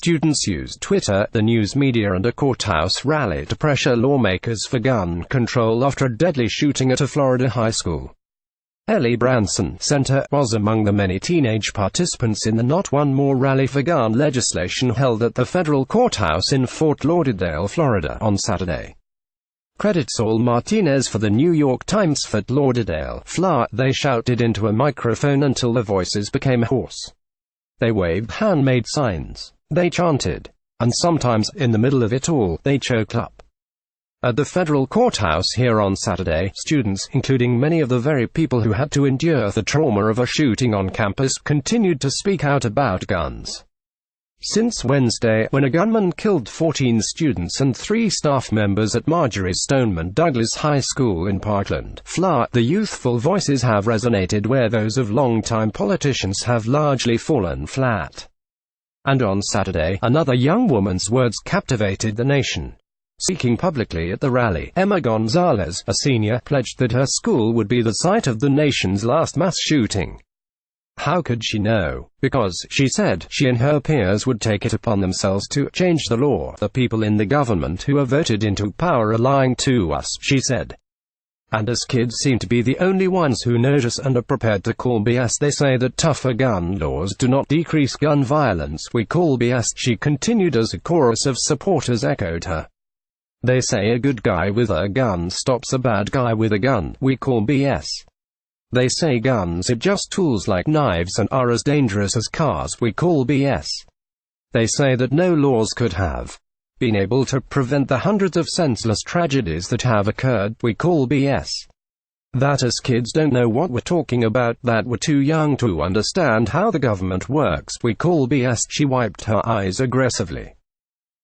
Students used Twitter, the news media and a courthouse rally to pressure lawmakers for gun control after a deadly shooting at a Florida high school. Ellie Branson Center was among the many teenage participants in the Not One More rally for gun legislation held at the federal courthouse in Fort Lauderdale, Florida, on Saturday. Credit Saul Martinez for the New York Times. Fort Lauderdale, Fla. They shouted into a microphone until their voices became hoarse. They waved handmade signs. They chanted. And sometimes, in the middle of it all, they choked up. At the federal courthouse here on Saturday, students, including many of the very people who had to endure the trauma of a shooting on campus, continued to speak out about guns. Since Wednesday, when a gunman killed 14 students and 3 staff members at Marjory Stoneman Douglas High School in Parkland, Fla. The youthful voices have resonated where those of longtime politicians have largely fallen flat. And on Saturday, another young woman's words captivated the nation. Speaking publicly at the rally, Emma González, a senior, pledged that her school would be the site of the nation's last mass shooting. How could she know? Because, she said, she and her peers would take it upon themselves to change the law. The people in the government who are voted into power are lying to us, she said. And as kids seem to be the only ones who notice and are prepared to call BS. They say that tougher gun laws do not decrease gun violence. We call BS, she continued as a chorus of supporters echoed her. They say a good guy with a gun stops a bad guy with a gun. We call BS. They say guns are just tools like knives and are as dangerous as cars. We call BS. They say that no laws could have been able to prevent the hundreds of senseless tragedies that have occurred. We call BS. That as kids don't know what we're talking about, that we're too young to understand how the government works. We call BS. She wiped her eyes aggressively.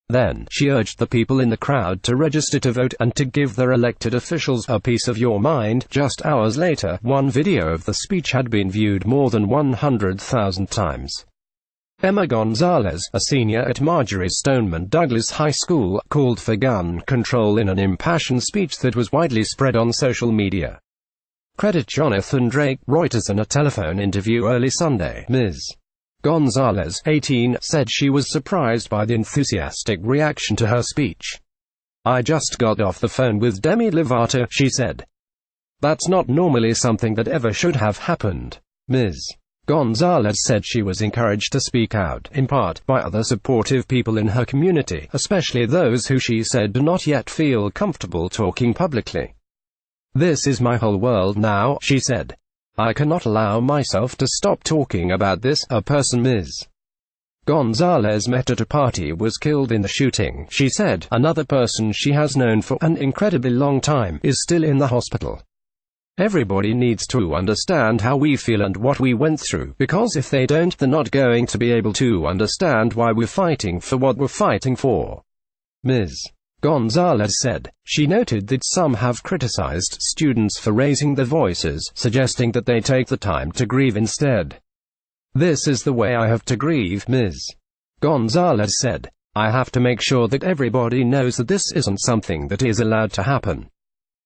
Then, she urged the people in the crowd to register to vote and to give their elected officials a piece of your mind. Just hours later, one video of the speech had been viewed more than 100,000 times. Emma González, a senior at Marjory Stoneman Douglas High School, called for gun control in an impassioned speech that was widely spread on social media. Credit Jonathan Drake, Reuters. In a telephone interview early Sunday, Ms. González, 18, said she was surprised by the enthusiastic reaction to her speech. I just got off the phone with Demi Lovato, she said. That's not normally something that ever should have happened. Ms. González said she was encouraged to speak out, in part, by other supportive people in her community, especially those who she said do not yet feel comfortable talking publicly. This is my whole world now, she said. I cannot allow myself to stop talking about this. A person Ms. González met at a party was killed in the shooting, she said. Another person she has known for an incredibly long time is still in the hospital. Everybody needs to understand how we feel and what we went through, because if they don't, they're not going to be able to understand why we're fighting for what we're fighting for. Ms. González said. She noted that some have criticized students for raising their voices, suggesting that they take the time to grieve instead. This is the way I have to grieve, Ms. González said. I have to make sure that everybody knows that this isn't something that is allowed to happen.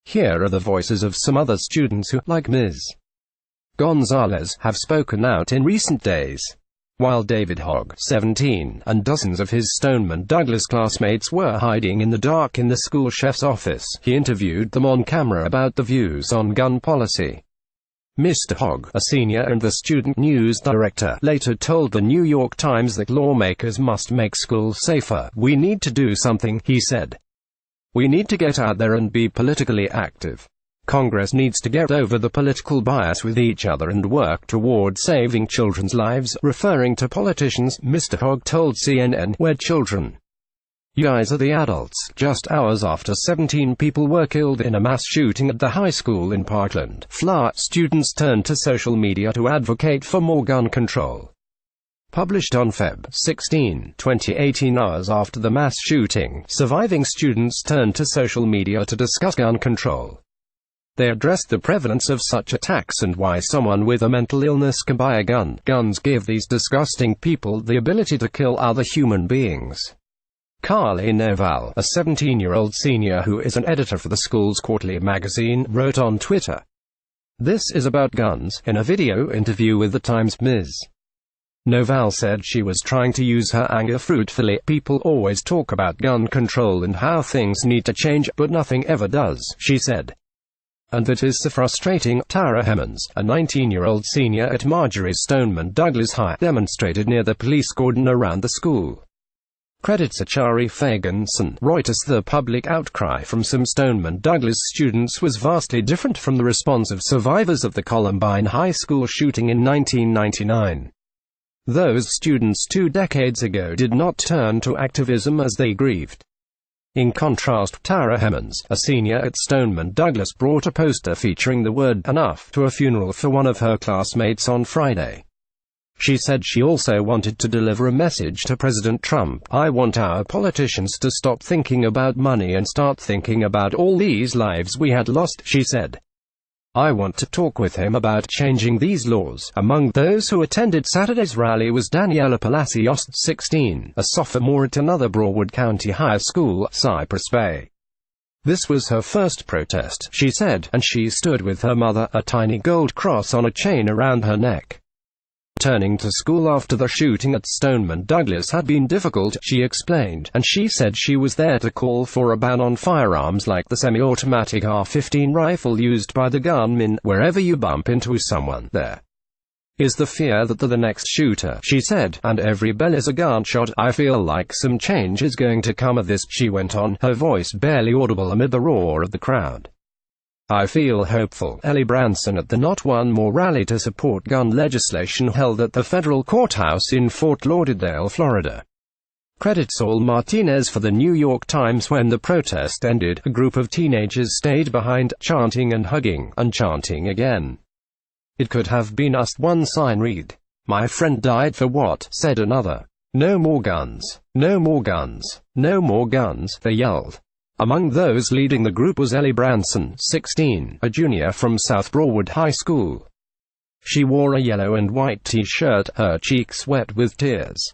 Here are the voices of some other students who, like Ms. González, have spoken out in recent days. While David Hogg, 17, and dozens of his Stoneman Douglas classmates were hiding in the dark in the school chef's office, he interviewed them on camera about the views on gun policy. Mr. Hogg, a senior and the student news director, later told the New York Times that lawmakers must make schools safer. We need to do something, he said. We need to get out there and be politically active. Congress needs to get over the political bias with each other and work toward saving children's lives. Referring to politicians, Mr. Hogg told CNN, we're children. You guys are the adults. Just hours after 17 people were killed in a mass shooting at the high school in Parkland, Fla. Students turned to social media to advocate for more gun control. Published on Feb. 16, 2018. Hours after the mass shooting, surviving students turned to social media to discuss gun control. They addressed the prevalence of such attacks and why someone with a mental illness can buy a gun. Guns give these disgusting people the ability to kill other human beings. Carly Noval, a 17-year-old senior who is an editor for the school's quarterly magazine, wrote on Twitter. This is about guns. In a video interview with The Times, Ms. Novell said she was trying to use her anger fruitfully. "People always talk about gun control and how things need to change, but nothing ever does," she said. "And that is so frustrating." Tara Hemmons, a 19-year-old senior at Marjorie's Stoneman Douglas High, demonstrated near the police cordon around the school. Credits Achari Faganson. Reuters. The public outcry from some Stoneman Douglas students was vastly different from the response of survivors of the Columbine High School shooting in 1999. Those students 2 decades ago did not turn to activism as they grieved. In contrast, Tara Hemmons, a senior at Stoneman Douglas, brought a poster featuring the word "enough" to a funeral for one of her classmates on Friday. She said she also wanted to deliver a message to President Trump. "I want our politicians to stop thinking about money and start thinking about all these lives we had lost," she said. "I want to talk with him about changing these laws." Among those who attended Saturday's rally was Daniela Palacios, 16, a sophomore at another Broward County high school, Cypress Bay. "This was her first protest," she said, and she stood with her mother, a tiny gold cross on a chain around her neck. Returning to school after the shooting at Stoneman Douglas had been difficult, she explained, and she said she was there to call for a ban on firearms like the semi-automatic AR-15 rifle used by the gunman. "Wherever you bump into someone, there is the fear that they're the next shooter," she said, "and every bell is a gunshot. I feel like some change is going to come of this," she went on, her voice barely audible amid the roar of the crowd. "I feel hopeful." Ellie Branson at the Not One More rally to support gun legislation held at the federal courthouse in Fort Lauderdale, Florida. Credit Saul Martinez for the New York Times. When the protest ended, a group of teenagers stayed behind, chanting and hugging, and chanting again. "It could have been us," one sign read. "My friend died for what?" said another. "No more guns. No more guns. No more guns," they yelled. Among those leading the group was Ellie Branson, 16, a junior from South Broward High School. She wore a yellow and white t-shirt, her cheeks wet with tears.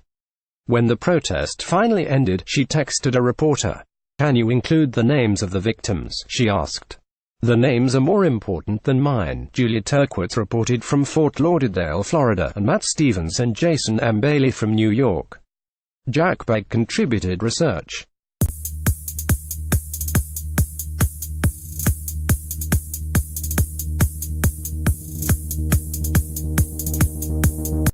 When the protest finally ended, she texted a reporter. "Can you include the names of the victims?" she asked. "The names are more important than mine," Julia Turquoise reported from Fort Lauderdale, Florida, and Matt Stevens and Jason M. Bailey from New York. Jack Begg contributed research.